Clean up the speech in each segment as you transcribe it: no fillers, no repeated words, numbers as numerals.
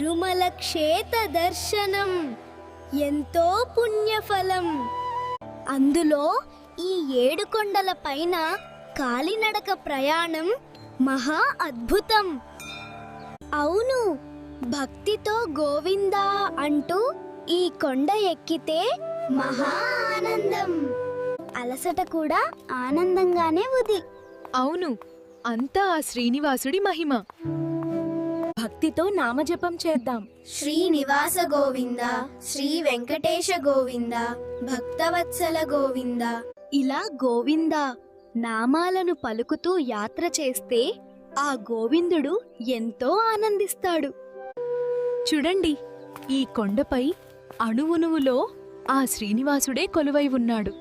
తిరుమల క్షేత్ర దర్శనం ఎంతో పుణ్యఫలం. అందులో ఈ 7 కొండల పైన కాలినడక ప్రయాణం మహా అద్భుతం. అవును, భక్తితో గోవిందా అంటూ ఈ కొండ ఎక్కితే మహా ఆనందం. అలసట కూడా ఆనందంగానే ఉంది. అవును, అంతా ఆ శ్రీనివాసుడి మహిమ. భక్తితో నామజపం చేద్దాం. శ్రీనివాస గోవింద, శ్రీ వెంకటేశ గోవింద, భక్తవత్సల గోవింద. ఇలా గోవింద నామాలను పలుకుతూ యాత్ర చేస్తే ఆ గోవిందుడు ఎంతో ఆనందిస్తాడు. చూడండి, ఈ కొండపై అణువునువులో ఆ శ్రీనివాసుడే కొలువై ఉన్నాడు.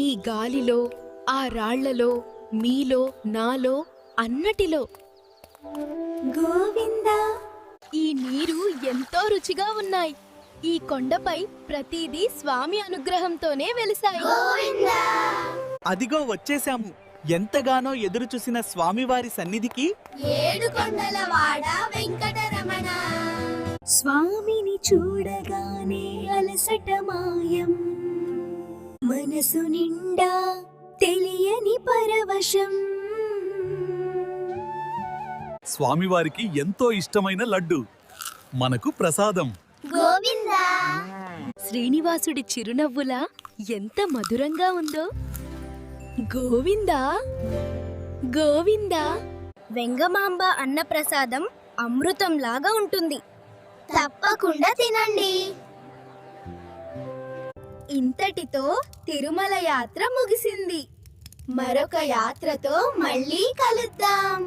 ఈ గాలిలో, ఆ రాళ్లలో, మీలో, నాలో, అన్నటిలో. గోవిందా, ఈ నీరు ఎంతో రుచిగా ఉన్నాయి. ఈ కొండపై ప్రతిదీ స్వామి అనుగ్రహంతోనే వెలిసాయి. అదిగో వచ్చేశాము. ఎంతగానో ఎదురు చూసిన స్వామివారి సన్నిధికి. 7 కొండలవాడ వెంకటరమణ. స్వామిని చూడగానే అలసట మాయం, మనసు నిండా తెలియని పరవశం. స్వామివారికి ఎంతో ఇష్టమైన లడ్డు మనకు ప్రసాదం. గోవిందా, శ్రీనివాసుడి చిరునవ్వులా ఎంత మధురంగా ఉందో. గోవిందా, గోవిందా. వెంగమాంబ అన్నప్రసాదం అమృతంలాగా ఉంటుంది. తప్పకుండా తినండి. ఇంతటితో తిరుమల యాత్ర ముగిసింది. మరొక యాత్రతో మళ్ళీ కలుద్దాం.